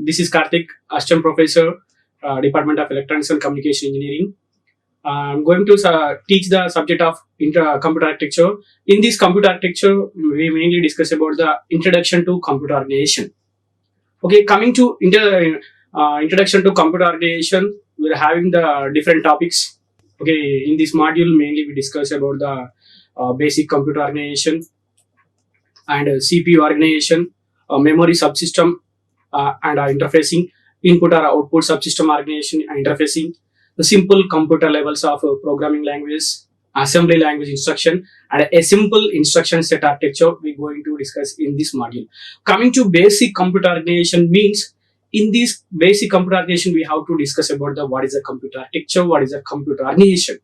This is Karthik, Assistant Professor, Department of Electronics and Communication Engineering. I'm going to teach the subject of computer architecture. In this computer architecture, we mainly discuss about the introduction to computer organization. Okay, coming to introduction to computer organization, we're having the different topics. Okay, in this module, mainly we discuss about the basic computer organization and CPU organization, memory subsystem and interfacing, input or output subsystem organization and interfacing, the simple computer levels of programming language, assembly language instruction, and a simple instruction set architecture we're going to discuss in this module. Coming to basic computer organization means, in this basic computer organization, we have to discuss about the what is a computer architecture, what is a computer organization.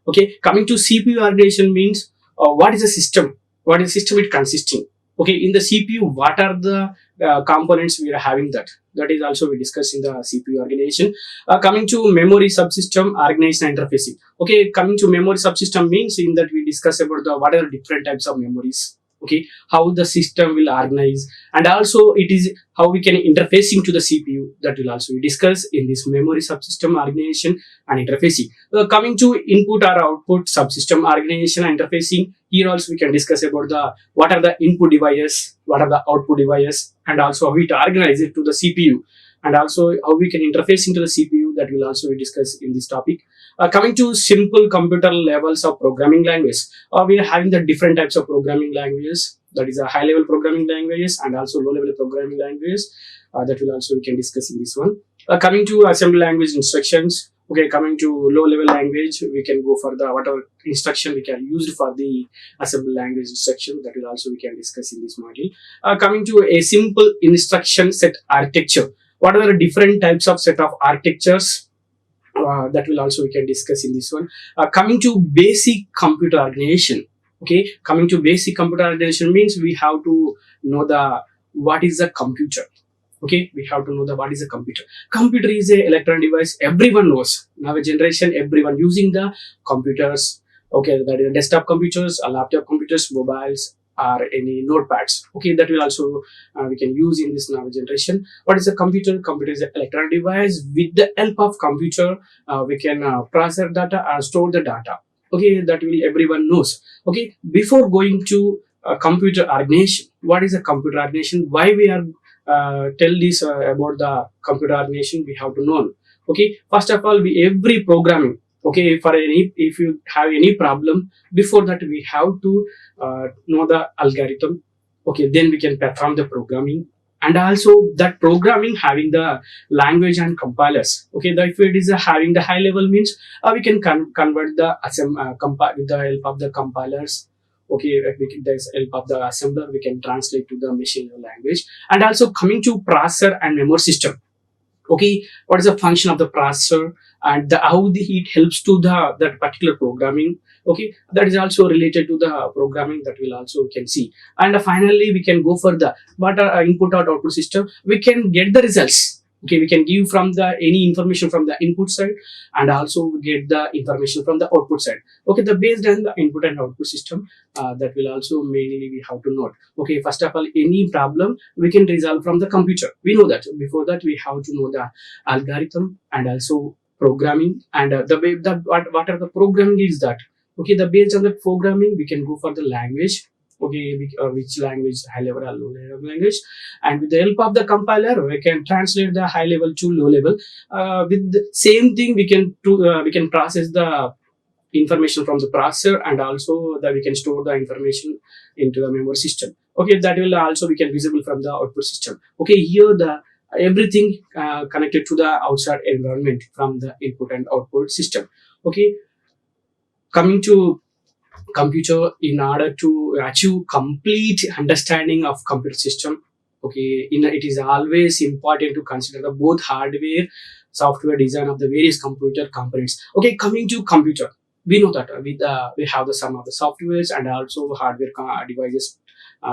Okay, coming to CPU organization means what is a system, what is the system it consisting. Okay, in the CPU, what are the components we are having that is also we discuss in the CPU organization. Coming to memory subsystem organization and interfacing. Okay, coming to memory subsystem means in that we discuss about the what are the different types of memories. Okay, how the system will organize, and also it is how we can interfacing to the CPU, that will also we discuss in this memory subsystem organization and interfacing. Coming to input or output subsystem organization and interfacing, here also we can discuss about the what are the input devices, what are the output devices, and also how we organize it to the CPU, and also how we can interface into the CPU, that will also we discuss in this topic. Coming to simple computer levels of programming language, we are having the different types of programming languages, that is a high level programming languages and also low level programming languages, that will also we can discuss in this one. Coming to assembly language instructions. Okay, coming to low level language, we can go for the whatever instruction we can use for the assembly language instruction, that will also we can discuss in this module. Coming to a simple instruction set architecture, what are the different types of set of architectures, that will also we can discuss in this one. Coming to basic computer organization. Okay, coming to basic computer organization means we have to know the what is a computer. Okay, we have to know the what is a computer. Computer is a electronic device everyone knows. Now a generation, everyone using the computers. Okay, that is desktop computers, laptop computers, mobiles, or any notepads. Okay, that will also we can use in this now generation. What is a computer? Computer is an electronic device. With the help of computer, we can process data and store the data. Okay, that will everyone knows. Okay, before going to computer organization, what is a computer organization? Why we are tell this about the computer organization, we have to know. Okay, first of all, every programming. Okay, for any, if you have any problem, before that we have to know the algorithm. Okay, then we can perform the programming, and also that programming having the language and compilers. Okay, that if it is having the high level means we can convert the with the help of the compilers. Okay, with the help of the assembler, we can translate to the machine language. And also coming to processor and memory system. Okay, what is the function of the processor and how it helps to that particular programming. Okay, that is also related to the programming, that will also we can see. And finally we can go for the what are input or output system. We can get the results. Okay, we can give from the any information from the input side, and also get the information from the output side. Okay, the based on the input and output system, that will also mainly we have to note. Okay, first of all, any problem we can resolve from the computer, we know that. Before that we have to know the algorithm and also programming, and the way that what are the programming is that. Okay, the based on the programming we can go for the language. Okay, which language, high level or low level language, and with the help of the compiler we can translate the high level to low level. With the same thing we can process the information from the processor, and also that we can store the information into the memory system. Okay, that will also we can visible from the output system. Okay, here the everything connected to the outside environment from the input and output system. Okay, coming to computer, in order to achieve complete understanding of computer system. Okay, it is always important to consider the both hardware software design of the various computer components. Okay, coming to computer, we know that we have the sum of the softwares and also hardware devices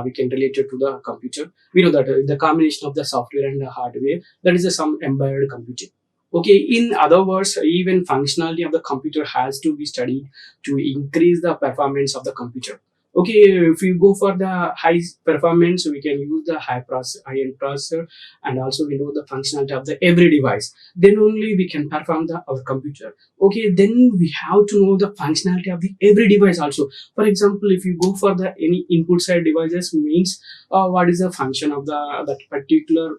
we can relate it to the computer. We know that the combination of the software and the hardware, that is some embedded computing. Okay, in other words, even functionality of the computer has to be studied to increase the performance of the computer. Okay, if you go for the high performance, we can use the high-end processor, and also we know the functionality of the every device. Then only we can perform our computer. Okay, then we have to know the functionality of the every device also. For example, if you go for the any input side devices, means what is the function of that particular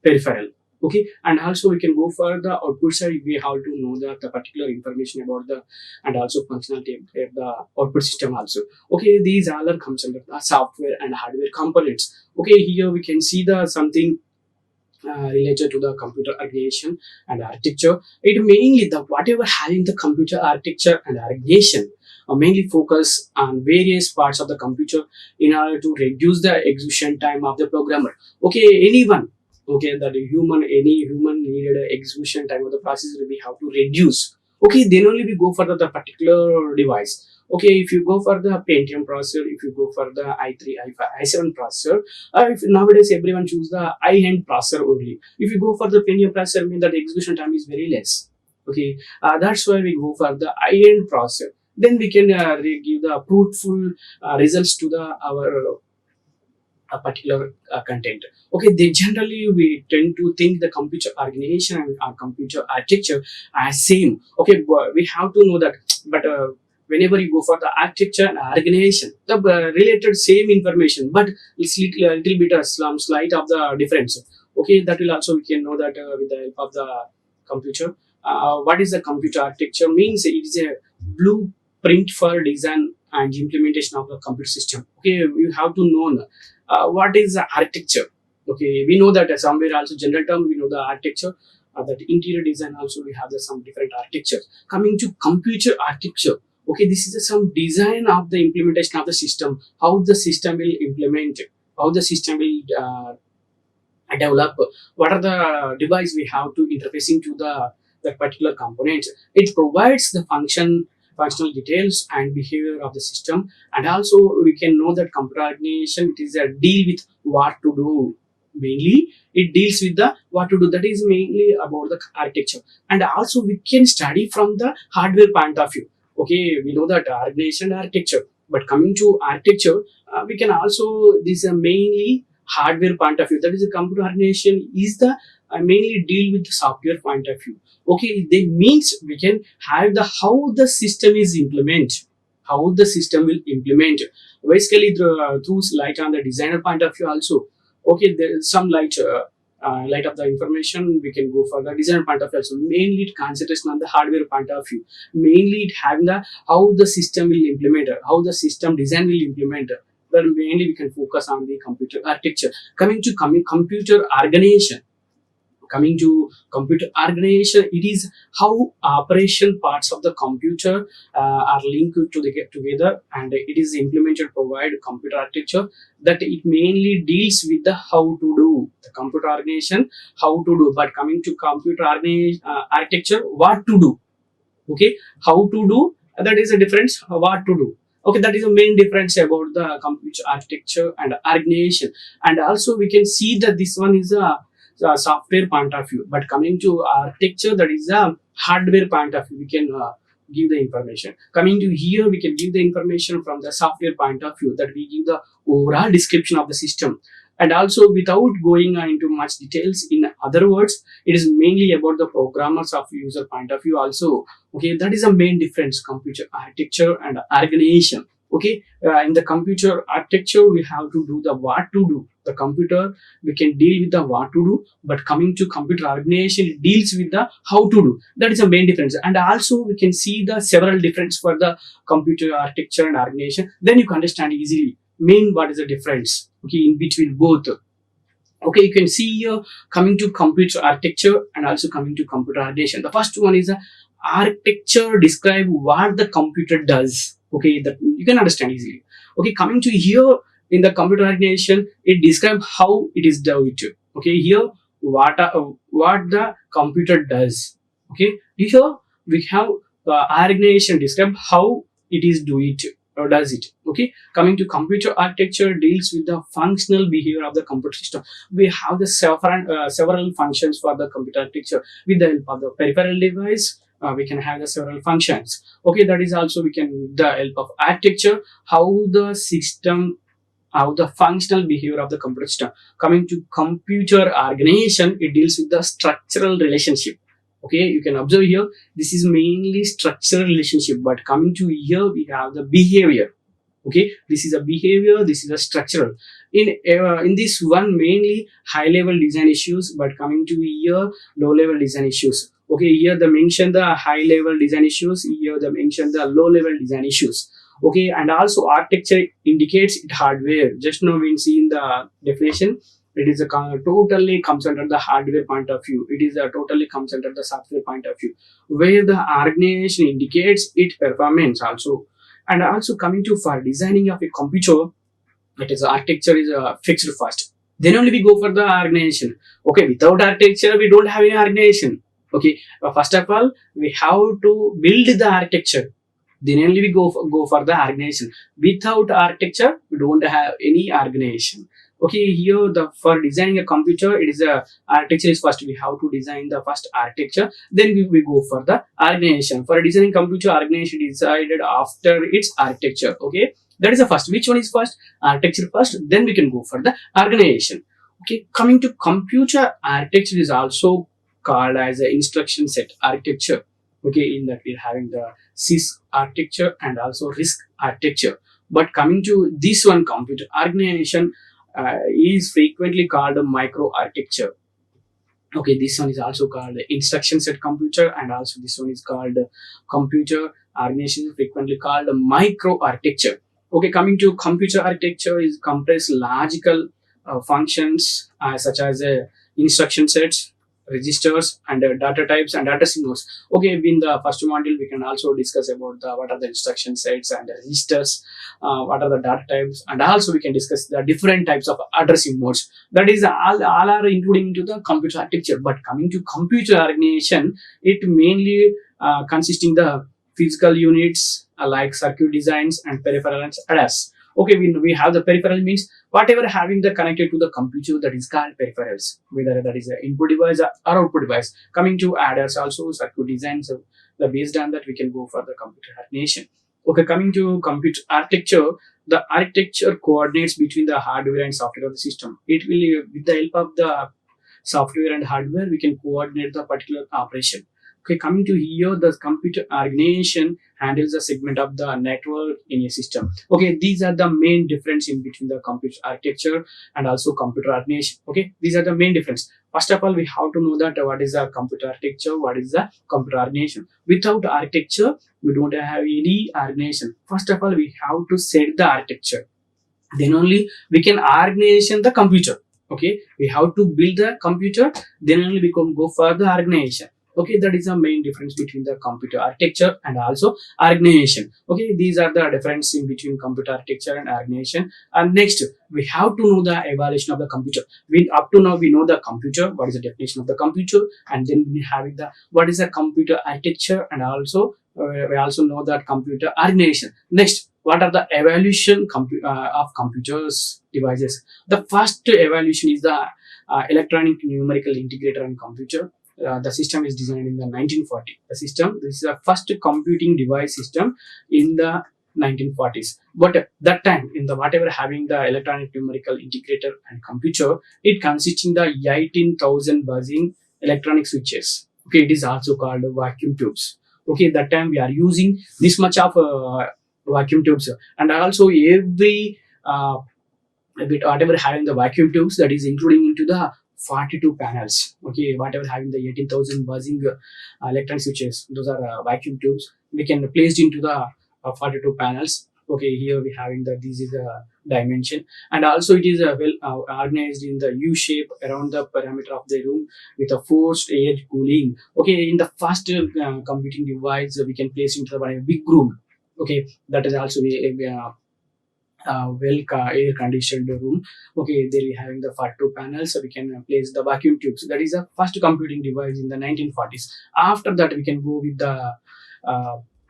peripheral. Okay, and also we can go for the output side. We have to know the particular information about the and also functionality of the output system also. Okay, these all are comes under the software and hardware components. Okay, here we can see the something related to the computer organization and architecture. It mainly the whatever having the computer architecture and organization mainly focus on various parts of the computer in order to reduce the execution time of the programmer. Okay, anyone. Okay, that any human needed execution time of the processor we have to reduce. Okay, then only we go for the particular device. Okay, if you go for the Pentium processor, if you go for the i3, i5, i7 processor, if nowadays everyone choose the high-end processor only. If you go for the Pentium processor, mean that the execution time is very less. Okay, that's why we go for the high-end processor. Then we can give the fruitful results to the our a particular content. Okay, they generally we tend to think the computer organization and computer architecture as same. Okay, but we have to know that, but whenever you go for the architecture and organization, the related same information, but it's little bit a slight of the difference. Okay, that will also we can know that with the help of the computer. What is the computer architecture? Means it is a blueprint for design and implementation of the computer system. Okay, you have to know what is the architecture. Okay, we know that somewhere also general term we know the architecture, that interior design also we have some different architecture. Coming to computer architecture, okay, this is some design of the implementation of the system, how the system will implement, how the system will develop, what are the device we have to interfacing to that particular components. It provides the functional details and behavior of the system, and also we can know that computer organization, it is a deal with what to do. Mainly it deals with the what to do, that is mainly about the architecture. And also we can study from the hardware point of view. Okay, we know that organization architecture, but coming to architecture, we can also this mainly hardware point of view, that is the computer organization is the mainly deal with the software point of view. Okay, they means we can have the how the system is implement, how the system will implement basically through light on the designer point of view also. Okay, there is some light of the information we can go for the designer point of view also. Mainly it concentration on the hardware point of view, mainly it having the how the system will implement, how the system design will implement. But mainly we can focus on the computer architecture. Coming to computer organization, coming to computer organization, it is how operation parts of the computer are linked together, and it is implemented provide computer architecture that it mainly deals with the how to do the computer organization, how to do. But coming to computer architecture, what to do. Okay, how to do, that is a difference. What to do, okay, that is the main difference about the computer architecture and organization. And also we can see that this one is a software point of view, but coming to architecture, that is a hardware point of view, we can give the information. Coming to here, we can give the information from the software point of view, that we give the overall description of the system. And also without going into much details, in other words, it is mainly about the programmers of user point of view also. Okay, that is a main difference, computer architecture and organization. Okay, in the computer architecture we have to do the what to do, the computer we can deal with the what to do, but coming to computer organization, it deals with the how to do. That is a main difference. And also we can see the several difference for the computer architecture and organization, then you can understand easily main what is the difference, okay, in between both. Okay, you can see here coming to computer architecture and also coming to computer organization. The first one is the architecture describe what the computer does. Okay, that you can understand easily. Okay, coming to here in the computer organization, it describes how it is done. Okay, here what the computer does. Okay, here we have organization describe how it is do it or does it. Okay, coming to computer architecture deals with the functional behavior of the computer system. We have the several functions for the computer architecture with the help of the peripheral device, we can have the several functions. Okay, that is also we can with the help of architecture how the system, how the functional behavior of the computer system. Coming to computer organization, it deals with the structural relationship. Okay, you can observe here, this is mainly structural relationship, but coming to here we have the behavior. Okay, this is a behavior, this is a structural. In this one mainly high level design issues, but coming to here low level design issues. Okay, here they mention the high level design issues, here they mention the low level design issues. Okay, and also architecture indicates it hardware. Just now we see in the definition, it is a totally comes under the hardware point of view, it is a totally comes under the software point of view, where the organization indicates its performance also. And also coming to for designing of a computer, it is architecture is fixed first, then only we go for the organization. Okay, without architecture we don't have any organization. Okay, first of all we have to build the architecture, then only we go for the organization. Without architecture we don't have any organization. Okay, here the for designing a computer, it is a architecture is first, we have to design the first architecture, then we go for the organization. For designing computer, organization is decided after its architecture. Okay, that is the first. Which one is first? Architecture first, then we can go for the organization. Okay, coming to computer architecture is also called as a instruction set architecture. Okay, in that we're having the CISC architecture and also RISC architecture. But coming to this one, computer organization is frequently called a micro architecture. Okay, this one is also called instruction set computer, and also this one is called computer organization, frequently called micro architecture. Okay, coming to computer architecture is compress logical functions such as instruction sets, registers, and data types and data signals. Okay, in the first module we can also discuss about the what are the instruction sets and registers, what are the data types, and also we can discuss the different types of addressing modes. That is all are including into the computer architecture. But coming to computer organization, it mainly consisting the physical units like circuit designs and peripherals address. Okay, we have the peripheral means whatever having the connected to the computer, that is called peripherals, whether that is an input device or output device. Coming to adders also circuit design, so the based on that we can go for the computer organization. Okay, coming to computer architecture, the architecture coordinates between the hardware and software of the system. It will with the help of the software and hardware we can coordinate the particular operation. Okay, coming to here, the computer organization handles a segment of the network in a system. Okay, these are the main difference in between the computer architecture and also computer organization. Okay, these are the main difference. First of all, we have to know that what is the computer architecture, what is the computer organization. Without architecture, we don't have any organization. First of all, we have to set the architecture. Then only we can organization the computer. Okay, we have to build the computer, then only we can go for the organization. Okay, that is the main difference between the computer architecture and also organization. Okay, these are the difference in between computer architecture and organization. And next, we have to know the evaluation of the computer. We up to now we know the computer, what is the definition of the computer, and then we have the what is the computer architecture, and also we also know that computer organization. Next, what are the evaluation of computers devices? The first evaluation is the electronic numerical integrator and computer. The system is designed in the 1940. The system, this is the first computing device system in the 1940s. But that time, in the whatever having the electronic numerical integrator and computer, it consisting the 18,000 buzzing electronic switches. Okay, it is also called vacuum tubes. Okay, that time we are using this much of vacuum tubes, and also every bit whatever having the vacuum tubes, that is including into the 42 panels. Okay, whatever having the 18,000 buzzing electronic switches, those are vacuum tubes. We can placed into the 42 panels. Okay, here we having that this is a dimension, and also it is well organized in the U shape around the perimeter of the room with a forced air cooling. Okay, in the first computing device we can place into the big room. Okay, that is also a air conditioned room. Okay, there we having the 42 panels, so we can place the vacuum tubes. That is the first computing device in the 1940s. After that we can go with the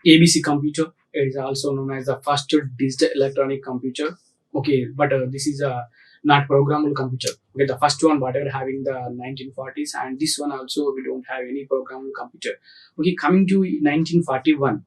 ABC computer. It is also known as the first digital electronic computer. Okay, but this is a not programmable computer. Okay, the first one whatever having the 1940s, and this one also we don't have any programmable computer. Okay, coming to 1941,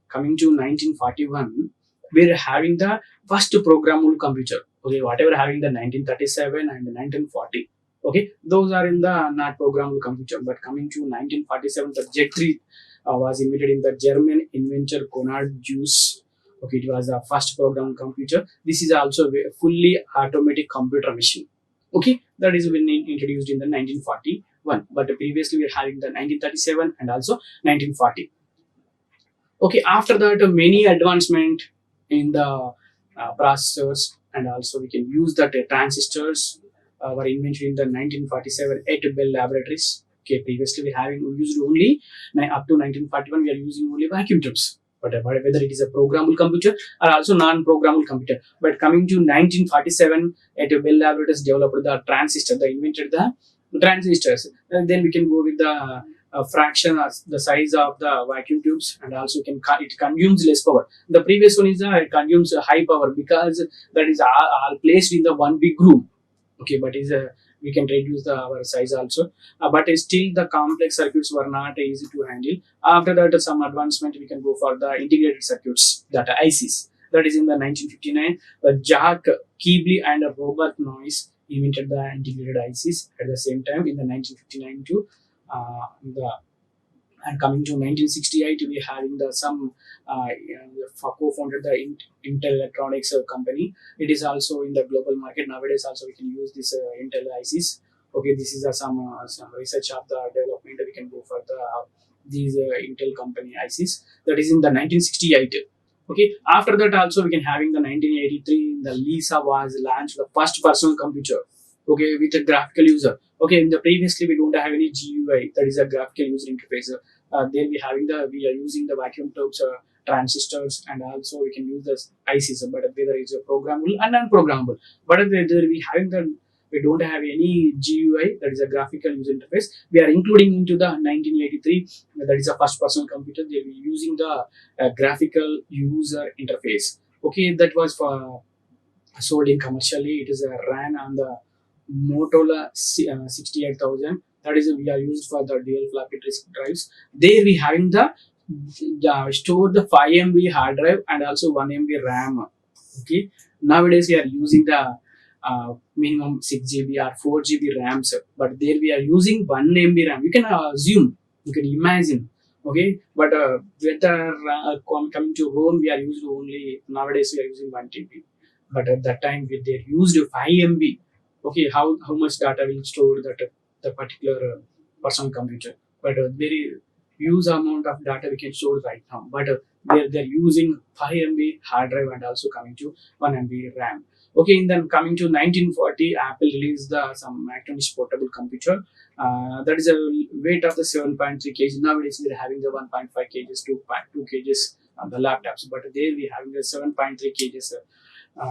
we're having the first programmable computer. Okay, whatever having the 1937 and the 1940. Okay, those are in the not programmable computer. But coming to 1947, the Z3 was invented in the German inventor Konrad Zuse. Okay, it was the first programmable computer. This is also a fully automatic computer machine. Okay, that is when introduced in the 1941. But previously we are having the 1937 and also 1940. Okay, after that many advancement in the processors, and also we can use that transistors were invented in the 1947 at Bell Laboratories. Okay, previously we used only up to 1941 we are using only vacuum tubes. But whether it is a programmable computer or also non-programmable computer. But coming to 1947, at Bell Laboratories developed the transistor. They invented the transistors. And then we can go with the fraction as the size of the vacuum tubes, and also it consumes less power. The previous one is it consumes high power because that is all placed in the one big room. Okay, but is we can reduce the our size also, but still the complex circuits were not easy to handle. After that, some advancement we can go for the integrated circuits, that ICs. That is in the 1959, Jack Keebley and Robert Noyce invented the integrated ICs. At the same time, in the 1959 too, the and coming to 1968, we having the some co-founded the Intel Electronics company. It is also in the global market nowadays. Also, we can use this Intel ICs. Okay, this is some research of the development. We can go for the these Intel company ICs. That is in the 1968. Okay, after that also we can having the 1983. The Lisa was launched the first personal computer. Okay, with a graphical user. Okay, in the previously we don't have any GUI, that is a graphical user interface. Then we are using the vacuum tubes, transistors, and also we can use the ICs. But whether it's a programmable and non-programmable. But whether we don't have any GUI, that is a graphical user interface. We are including into the 1983, that is a first personal computer. They will using the graphical user interface. Okay, that was for sold in commercially. It is ran on the Motorola 68,000. That is we are used for the dual floppy disk drives. There we having the store the 5 MB hard drive and also 1 MB RAM. Okay, nowadays we are using the minimum 6 GB or 4 GB RAMs, but there we are using 1 MB RAM. You can assume, you can imagine. Okay, but whether coming to ROM, we are used only nowadays we are using 1 TB. But at that time they used 5 MB. Okay, how much data will store that the particular personal computer? But very huge amount of data we can store right now. But they're using 5 MB hard drive and also coming to 1 MB RAM. Okay, and then coming to 1940, Apple released some Macintosh portable computer. That is a weight of the 7.3 kg. Nowadays we're having the 1.5 kgs, 2.2 kgs on the laptops. But there we having the 7.3 kgs.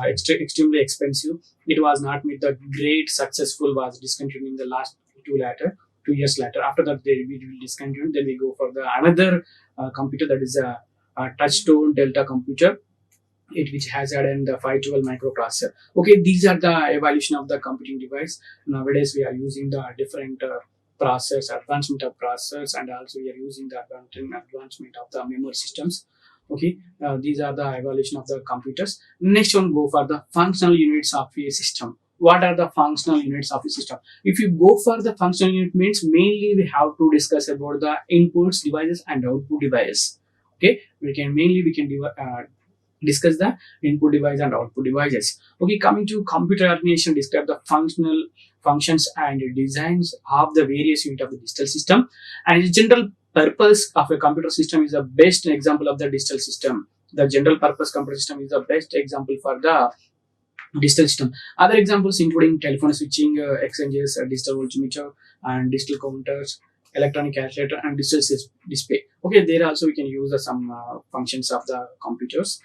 Extremely expensive. It was not with the great successful, was discontinued in the last 2 years later. After that we will discontinue. Then we go for the another computer, that is a touchstone Delta computer, which has added the 512 microprocessor. Okay, these are the evolution of the computing device. Nowadays we are using the different advancement of processors, and also we are using the advancement of the memory systems. Okay, these are the evolution of the computers. Next one, go for the functional units of a system. What are the functional units of a system? If you go for the functional unit, means mainly we have to discuss about the inputs devices and output devices. Okay, we can discuss the input device and output devices. Okay, coming to computer organization, describe the functions and designs of the various unit of the digital system. And the general purpose of a computer system is the best example of the digital system. The general purpose computer system is the best example for the digital system. Other examples including telephone switching, exchanges, digital voltmeter and digital counters, electronic calculator, and digital display. Okay, there also we can use some functions of the computers.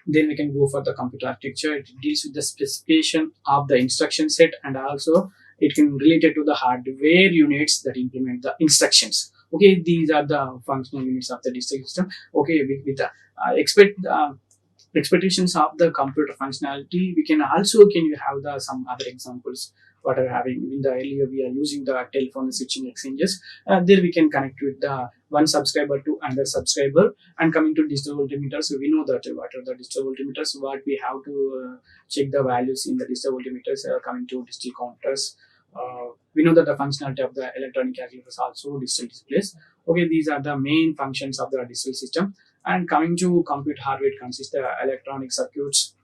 Then we can go for the computer architecture. It deals with the specification of the instruction set, and also it can relate it to the hardware units that implement the instructions. Okay, these are the functional units of the digital system. Okay, with expect expectations of the computer functionality. We can also can you have the some other examples what are having in the earlier we are using the telephone switching exchanges. There we can connect with the one subscriber to another subscriber. And coming to digital voltmeters, we know that what are the digital voltmeters, what we have to check the values in the digital voltmeters. Coming to digital counters, we know that the functionality of the electronic calculators also digital displays. Okay, these are the main functions of the digital system. And coming to compute hardware, it consists of electronic circuits,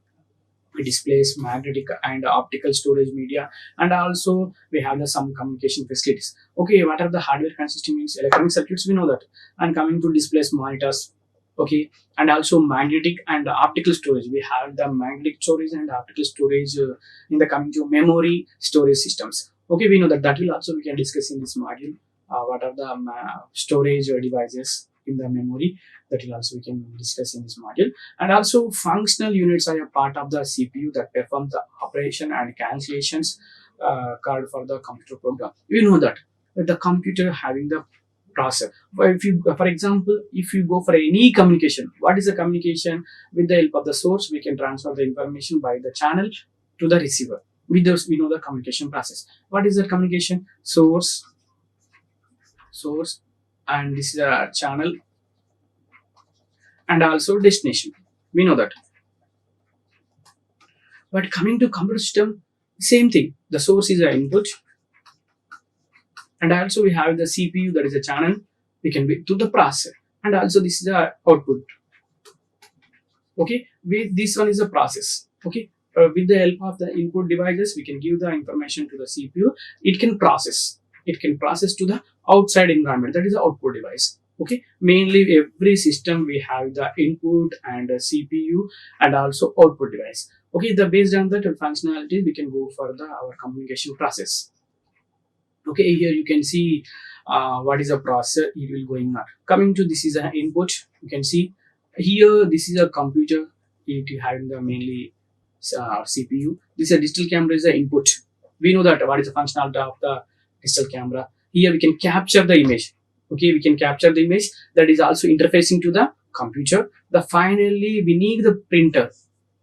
displays, magnetic and optical storage media, and also we have the some communication facilities. Okay, what are the hardware consisting means electronic circuits, we know that. And coming to displays, monitors, okay, and also magnetic and optical storage, we have the magnetic storage and optical storage in the coming to memory storage systems. Okay, we know that that will also we can discuss in this module. What are the storage devices in the memory, that will also we can discuss in this module. And also functional units are a part of the CPU that perform the operation and calculations called for the computer program. You know that the computer having the processor. If you, for example, if you go for any communication, what is the communication? With the help of the source, we can transfer the information by the channel to the receiver. With those, we know the communication process. What is the communication? Source, and this is a channel, and also destination. We know that. But coming to computer system, same thing. The source is an input, and also we have the CPU, that is a channel. We can be to the processor, and also this is the output. Okay, this one is a process. Okay, with the help of the input devices, we can give the information to the CPU. It can process. It can process to the outside environment. That is the output device. Okay, mainly every system we have the input and a CPU and also output device. Okay, the based on that functionality, we can go for the our communication process. Okay, here you can see what is a processor it will going on. Coming to this is an input. You can see here this is a computer. It having the mainly CPU. This is a digital camera is the input. We know that what is the functionality of the digital camera. Here we can capture the image. Okay, we can capture the image that is also interfacing to the computer. The finally we need the printer.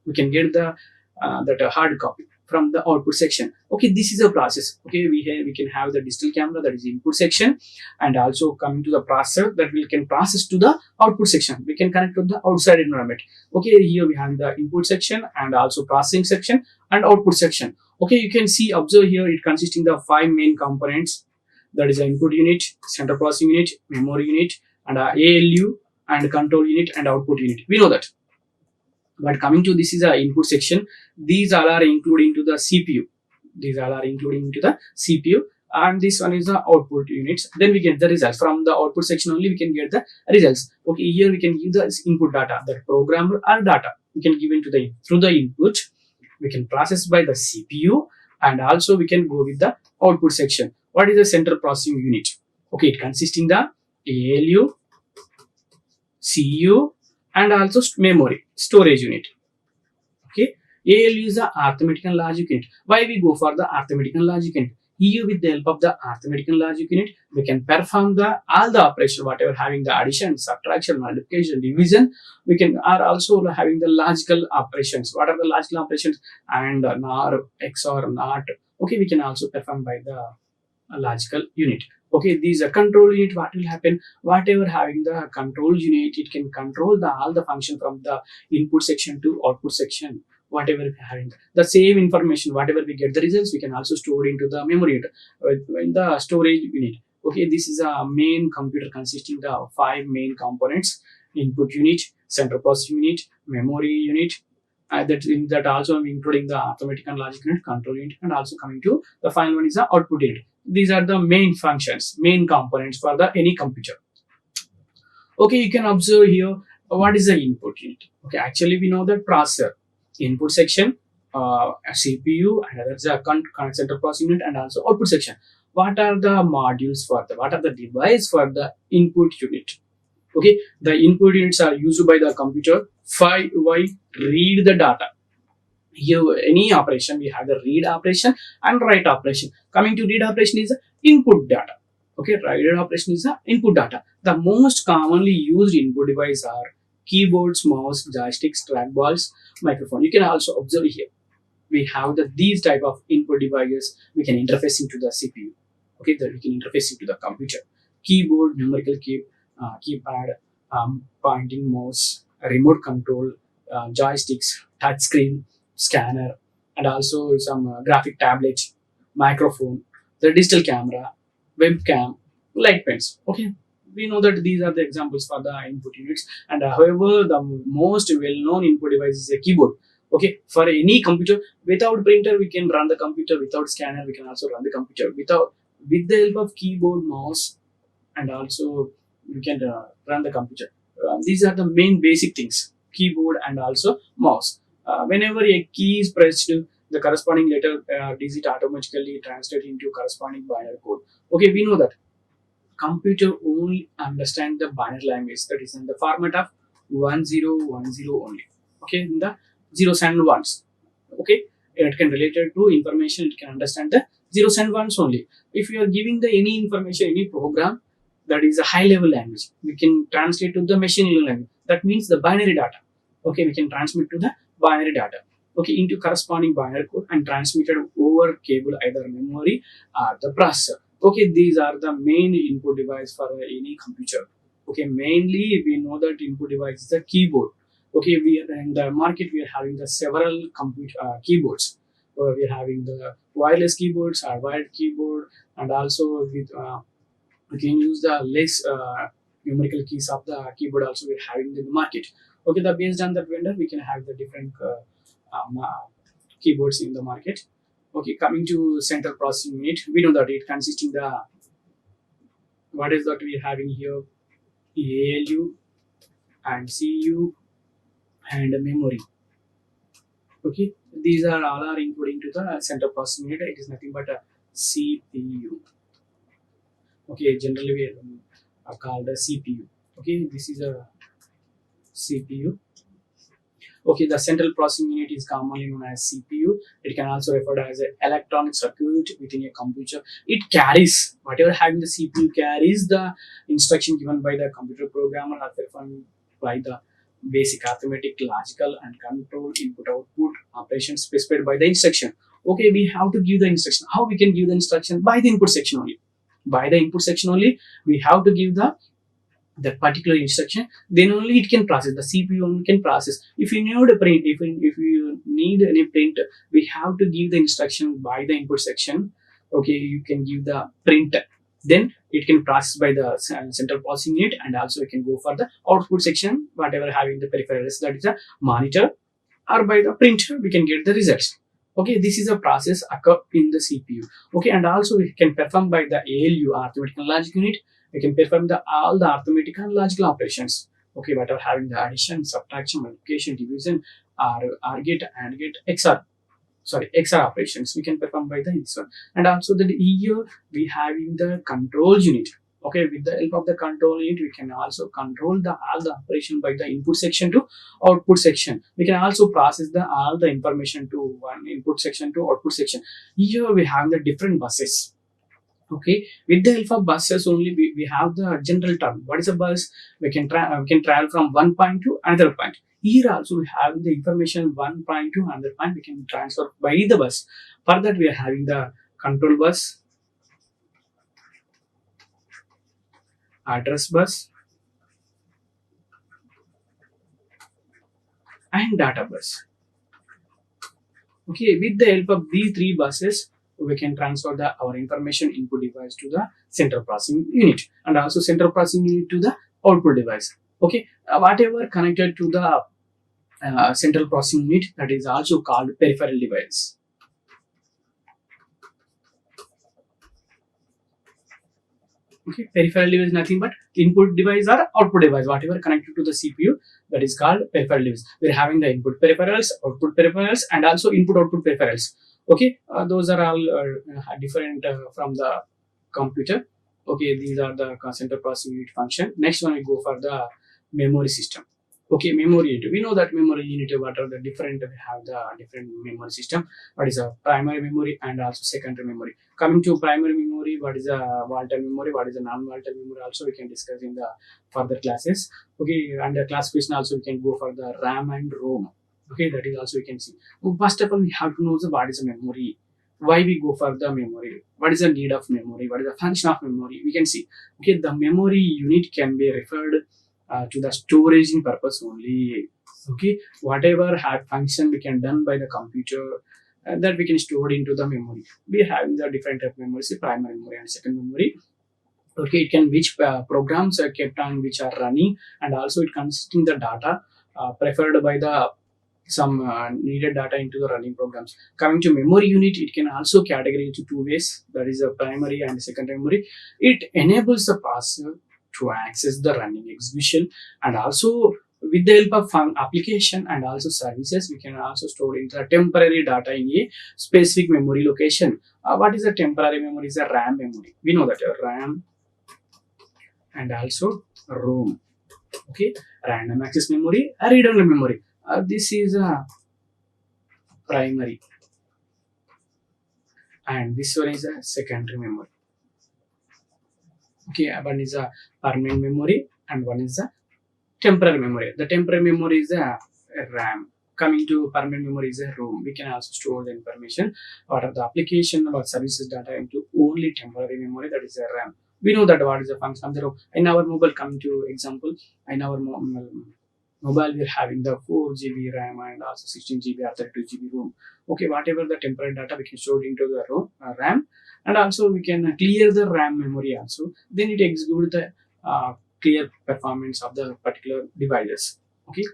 We can get the that hard copy from the output section. Okay, this is a process. Okay, we can have the digital camera, that is input section, and also coming to the processor that we can process to the output section. We can connect to the outside environment. Okay, here we have the input section and also processing section and output section. Okay, you can see, observe here, it consisting of 5 main components. That is the input unit, central processing unit, memory unit, and ALU, and control unit and output unit. We know that. But coming to this is a input section. These all are including to the CPU. These all are including to the CPU. And this one is the output units. Then we get the results. From the output section only we can get the results. Okay, here we can give the input data, that program or data. We can give into the through the input. We can process by the CPU, and also we can go with the output section. What is the central processing unit? Okay, it consisting the ALU, CU, and also memory storage unit. Okay, ALU is the arithmetic and logic unit. Why we go for the arithmetic and logic unit? Here with the help of the arithmetic and logic unit, we can perform the all the operation, whatever having the addition, subtraction, multiplication, division. We can are also having the logical operations. What are the logical operations? And NOR, XOR, NOT. Okay, we can also perform by the logical unit. Okay, these are control unit. What will happen? Whatever having the control unit, it can control the all the function from the input section to output section. Whatever we having the same information, whatever we get the results, we can also store into the memory unit, in the storage unit. Okay, this is a main computer consisting of 5 main components: input unit, central processing unit, memory unit. That also I'm including the arithmetic and logic unit, control unit, and also coming to the final one is the output unit. These are the main functions, main components for the any computer. Okay, you can observe here what is the input unit. Okay, actually we know that processor, input section, CPU, and that's a central processing unit, and also output section. What are the modules for the? What are the device for the input unit? Okay, the input units are used by the computer. Why read the data? Here any operation we have the read operation and write operation. Coming to read operation is input data. Okay, write operation is the input data. The most commonly used input device are keyboards, mouse, joysticks, trackballs, microphone. You can also observe here. We have these type of input devices. We can interface into the CPU. Okay, that we can interface into the computer. Keyboard, numerical keypad, pointing mouse, remote control, joysticks, touch screen, scanner, and also some graphic tablet, microphone, the digital camera, webcam, light pens. Okay, we know that these are the examples for the input units. And however, the most well-known input device is a keyboard. Okay, for any computer, without printer we can run the computer, without scanner we can also run the computer, with the help of keyboard, mouse, and also we can run the computer. These are the main basic things: keyboard and also mouse. Whenever a key is pressed, the corresponding letter digit automatically translated into corresponding binary code. Okay, we know that computer only understand the binary language, that is in the format of 1010 only. Okay, in the zeros and ones. Okay, it can relate it to information, it can understand the zeros and ones only. If you are giving the any information, any program, that is a high level language, we can translate to the machine level language, that means the binary data. Okay, we can transmit to the binary data, okay, into corresponding binary code and transmitted over cable, either memory or the processor. Okay, these are the main input device for any computer. Okay, mainly we know that input device is the keyboard. Okay, we are in the market, we are having the several keyboards. We are having the wireless keyboards or wired keyboard, and also with we can use the less numerical keys of the keyboard also we're having in the market. Okay, the based on the vendor we can have the different keyboards in the market. Okay, coming to central processing unit, we know that it consisting the, what is that we are having here, ALU and CU and memory. Okay, these are all are including to the central processing unit. It is nothing but a CPU. Okay, generally we are called a CPU. Okay, this is a CPU. Okay, the central processing unit is commonly known as CPU. It can also referred as an electronic circuit within a computer. It carries, whatever having the CPU carries the instruction given by the computer programmer or performed by the basic arithmetic, logical, and control input-output operations specified by the instruction. Okay, we have to give the instruction. How we can give the instruction? By the input section only. By the input section only, we have to give the that particular instruction, then only it can process. The CPU only can process. If you need a print, if you need any print, we have to give the instruction by the input section. Okay, you can give the print, then it can process by the central processing unit, and also it can go for the output section, whatever having the peripherals, that is a monitor, or by the printer we can get the results. Okay, this is a process occur in the CPU. Okay, and also we can perform by the ALU, arithmetic and logic unit. We can perform all the arithmetic and logical operations. Okay, but are having the addition, subtraction, multiplication, division, or get, and get, XOR operations. We can perform by this one. And also the here we having the control unit. Okay, with the help of the control unit, we can also control all the operation by the input section to output section. We can also process all the information to one input section to output section. Here we have the different buses. Okay, with the help of buses only, we have the general term. What is a bus? We can travel from one point to another point. Here also we have the information one point to another point. We can transfer by the bus. For that we are having the control bus, address bus, and data bus. Okay, with the help of these three buses, we can transfer our information input device to the central processing unit, and also central processing unit to the output device. Okay, whatever connected to the central processing unit, that is also called peripheral device. Okay, peripheral device is nothing but input device or output device, whatever connected to the CPU, that is called peripheral device. We're having the input peripherals, output peripherals, and also input-output peripherals. Okay, those are all different from the computer. Okay, these are the central processing unit function. Next one we go for the memory system. Okay, memory unit. We know that memory unit, what are the different, we have the different memory system. What is a primary memory and also secondary memory. Coming to primary memory, what is a volatile memory, what is a non-volatile memory, also we can discuss in the further classes. Okay, and the classification also we can go for the RAM and ROM. Okay, that is also we can see. First of all, we have to know the what is a memory, why we go for the memory, what is the need of memory, what is the function of memory. We can see. Okay, the memory unit can be referred to the storage in purpose only. Okay, whatever had function we can done by the computer, that we can store into the memory. We have the different type of memories, primary memory and second memory. Okay, it can which programs are kept on which are running, and also it consisting the data preferred by the some needed data into the running programs. Coming to memory unit, it can also categorize into two ways, that is a primary and secondary memory. It enables the processor to access the running execution, and also with the help of application and also services, we can also store into the temporary data in a specific memory location. What is a temporary memory? Is a RAM memory. We know that RAM and also ROM. Okay, random access memory, read-only memory. This is a primary, and this one is a secondary memory. Okay, one is a permanent memory and one is a temporary memory. The temporary memory is a RAM. Coming to permanent memory is a ROM. We can also store the information or the application or services data into only temporary memory, that is a RAM. We know that what is the function of the ROM. In our mobile, coming to example, in our mobile we're having the 4 GB RAM and also 16 GB or 32 GB ROM. Okay, whatever the temporary data we can store into the ROM, RAM, and also we can clear the RAM memory also. Then it executes the clear performance of the particular devices. Okay.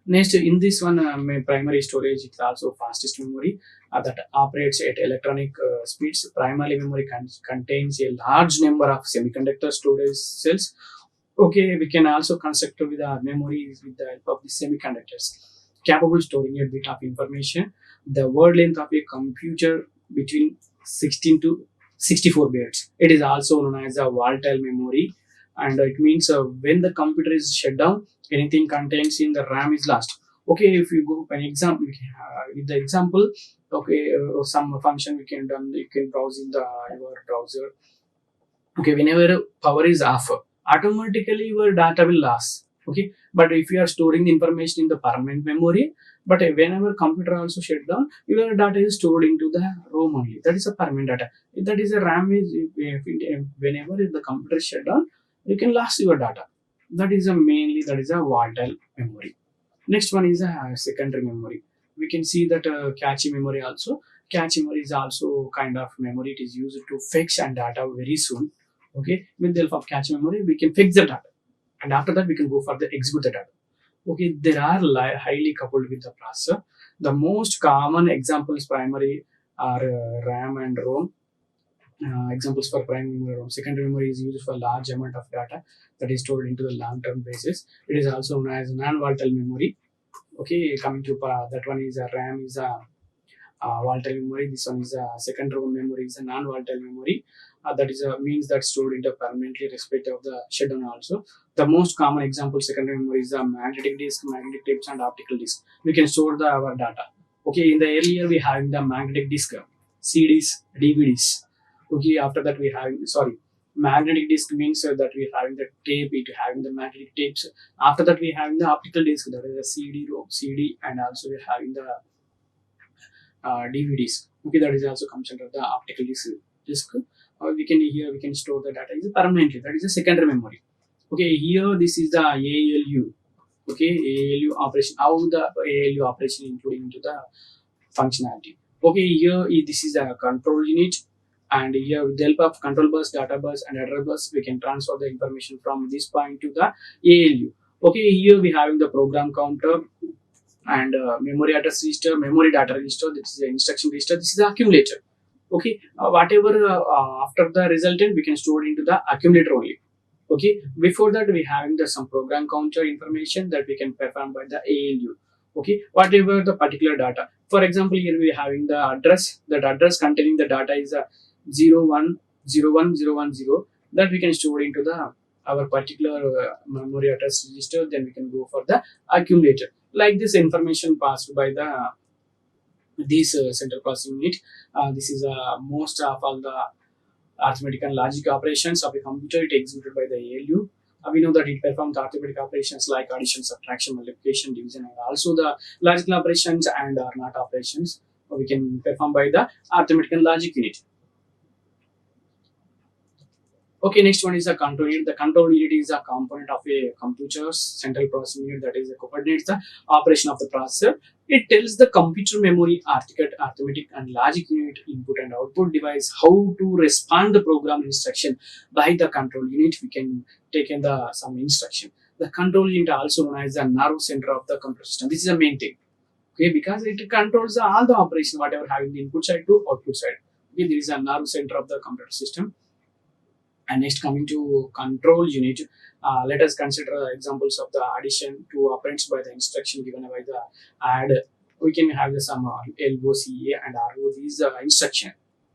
Next, in this one, primary storage is also fastest memory that operates at electronic speeds. Primary memory contains a large number of semiconductor storage cells. Okay, we can also construct with the memories with the help of the semiconductors, capable storing a bit of information. The word length of a computer between 16 to 64 bits. It is also known as a volatile memory, and it means when the computer is shut down, anything contains in the RAM is lost. Okay, if you go an example, with the example, okay, some function we can done, you can browse in the your browser. Okay, whenever power is off, automatically your data will last. Okay, but if you are storing the information in the permanent memory, but whenever computer also shut down, your data is stored into the ROM only. That is a permanent data. That is a RAM is whenever the computer is shut down, you can lose your data. That is a mainly, that is a volatile memory. Next one is a secondary memory. We can see that cache memory also. Cache memory is also kind of memory. It is used to fetch and data very soon. Okay, with the help of cache memory, we can fix the data, and after that we can go for the execute the data. Okay, they are highly coupled with the processor. The most common examples primary are RAM and ROM. Examples for primary memory ROM. Secondary memory is used for large amount of data that is stored into the long-term basis. It is also known as non-volatile memory. Okay, coming to that one is a RAM is a volatile memory. This one is a secondary memory is a non-volatile memory. That is means that stored into permanently irrespective of the shutdown also. The most common example secondary memory is a magnetic disk, magnetic tapes, and optical disk. We can store our data. Okay, in the earlier we having the magnetic disk, CDs, DVDs. Okay, after that we having magnetic disk means that we having the tape, it having the magnetic tapes. After that we having the optical disk, that is a CD, and also we having the DVDs. Okay, that is also comes under the optical disk. We can store the data is permanently. That is a secondary memory. Okay, here this is the ALU. Okay, ALU operation. How the ALU operation including into the functionality. Okay, here this is a control unit, and here with the help of control bus, data bus, and address bus, we can transfer the information from this point to the ALU. Okay, here we having the program counter and memory address register, memory data register. This is the instruction register. This is the accumulator. Okay, whatever after the resultant, we can store into the accumulator only. Okay, before that we having the some program counter information that we can perform by the ALU. Okay, whatever the particular data. For example, here we having the address. That address containing the data is a 010110, that we can store into the our particular memory address register, then we can go for the accumulator. Like this information passed by the this central processing unit. This is most of all the arithmetic and logic operations of a computer. It executed by the ALU. We know that it performs arithmetic operations like addition, subtraction, multiplication, division, and also the logical operations and or not operations. We can perform by the arithmetic and logic unit. Okay, next one is a control unit. The control unit is a component of a computer's central processing unit, that is, coordinates the operation of the processor. It tells the computer memory, arithmetic and logic unit, input and output device how to respond the program instruction. By the control unit, we can take in the some instruction. The control unit also known as the nerve center of the computer system. This is the main thing. Okay, because it controls all the operation, whatever having the input side to output side. Okay, there is a nerve center of the computer system. And next, coming to control unit, let us consider examples of the addition to operands by the instruction given by the add. We can have the some LOCA and RO, these instruction.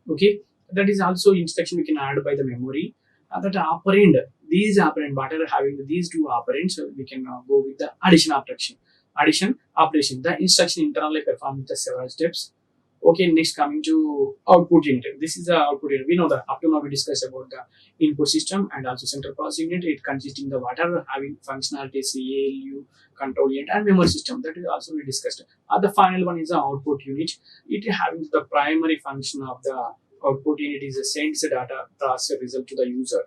Okay, that is also instruction we can add by the memory. That operand, these operand, whatever having these two operands, we can go with the addition operation. Addition operation, the instruction internally performs the several steps. Okay, next, coming to output unit. This is the output unit. We know that up to now we discussed about the input system and also central processing unit. It consisting the whatever having functionalities, ALU, control unit, and memory system. That is also we discussed. The final one is the output unit. It having the primary function of the output unit is the sends the data, transfer result to the user.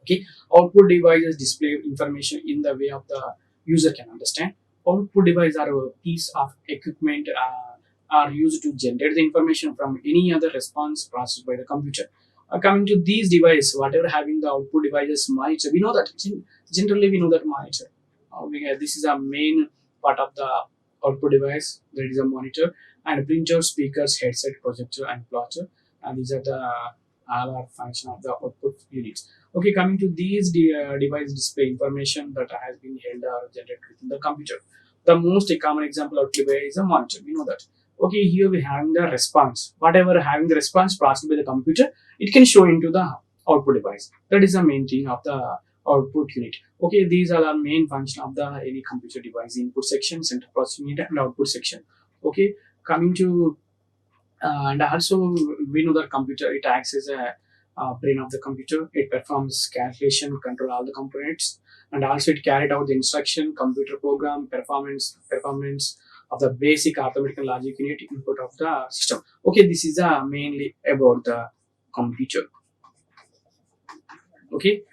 Okay, output devices display information in the way of the user can understand. Output devices are a piece of equipment. Are used to generate the information from any other response processed by the computer. Coming to these devices, whatever having the output devices, monitor, we know that generally we know that monitor. This is a main part of the output device. There is a monitor and printer, speakers, headset, projector, and plotter. And these are the all are function of the output units. Okay, coming to these device display information that has been held or generated within the computer. The most common example of device is a monitor. We know that. Okay, here we have the response. Whatever having the response processed by the computer, it can show into the output device. That is the main thing of the output unit. Okay, these are the main function of the any computer device: input section, central processing unit, and output section. Okay, coming to and also we know that computer, it acts as a brain of the computer. It performs calculation, control all the components, and also it carried out the instruction, computer program, performance of the basic arithmetic and logic unit input of the system. Okay, this is mainly about the computer. Okay,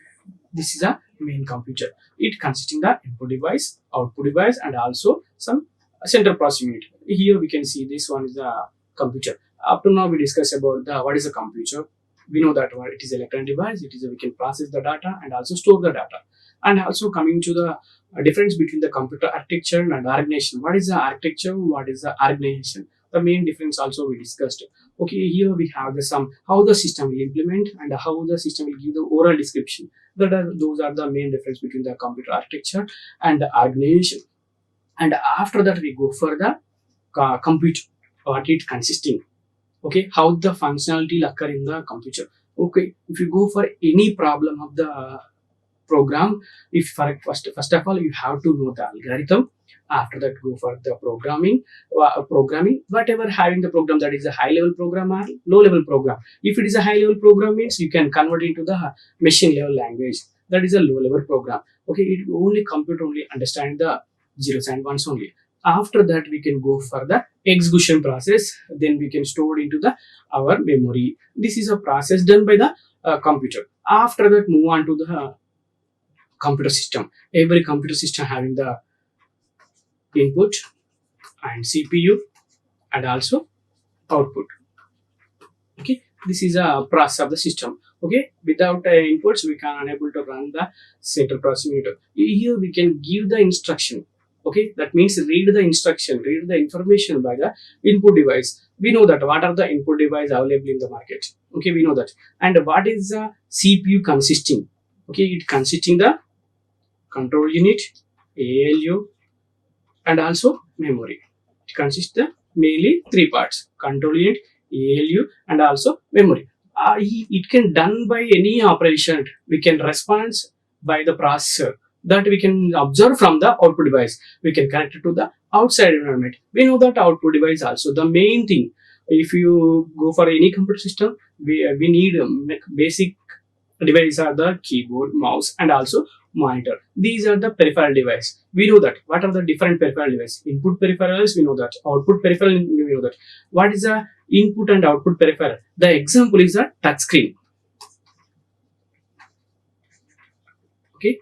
this is a main computer. It consisting the input device, output device, and also some central processing unit. Here we can see this one is the computer. Up to now we discussed about the what is a computer. We know that it is an electronic device. It is we can process the data and also store the data. And also coming to the difference between the computer architecture and organization. What is the architecture? What is the organization? The main difference also we discussed. Okay, here we have the some how the system will implement and how the system will give the oral description. Those are the main difference between the computer architecture and the organization. And after that we go for the computer, what it consisting. Okay, how the functionality will occur in the computer. Okay, if you go for any problem of the program, if for first of all you have to know the algorithm. After that, go for the programming. Whatever having the program, that is a high level program or low level program. If it is a high level program, means you can convert into the machine level language. That is a low level program. Okay, it only computer only understand the zeros and ones only. After that, we can go for the execution process. Then we can store into the our memory. This is a process done by the computer. After that, move on to the computer system. Every computer system having the input and CPU and also output. Okay, this is a process of the system. Okay, without inputs we can unable to run the central processing unit. Here we can give the instruction. Okay, that means read the instruction, read the information by the input device. We know that what are the input device available in the market. Okay, we know that. And what is the CPU consisting? Okay, it consisting the control unit, ALU, and also memory. It consists the mainly three parts: control unit, ALU, and also memory. It can done by any operation. We can respond by the processor that we can observe from the output device. We can connect it to the outside environment. We know that output device also the main thing. If you go for any computer system, we need basic device are the keyboard, mouse, and also monitor. These are the peripheral device. We know that. What are the different peripheral device? Input peripherals, we know that. Output peripheral, we know that. What is the input and output peripheral? The example is a touch screen. Okay,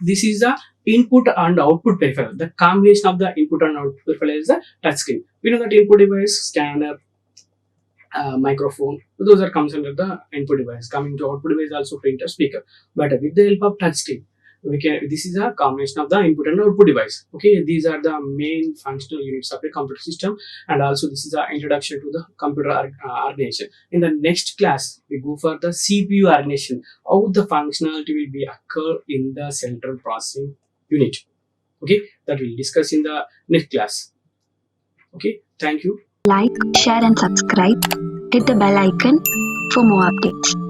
this is the input and output peripheral. The combination of the input and output peripheral is the touch screen. We know that input device, scanner, microphone, those are comes under the input device. Coming to output device, also printer, speaker. But with the help of touch screen, we can, this is a combination of the input and output device. Okay, these are the main functional units of a computer system, and also this is the introduction to the computer organization. In the next class, we go for the CPU organization, how the functionality will be occur in the central processing unit. Okay, that we'll discuss in the next class. Okay, thank you. Like, share and subscribe. Hit the bell icon for more updates.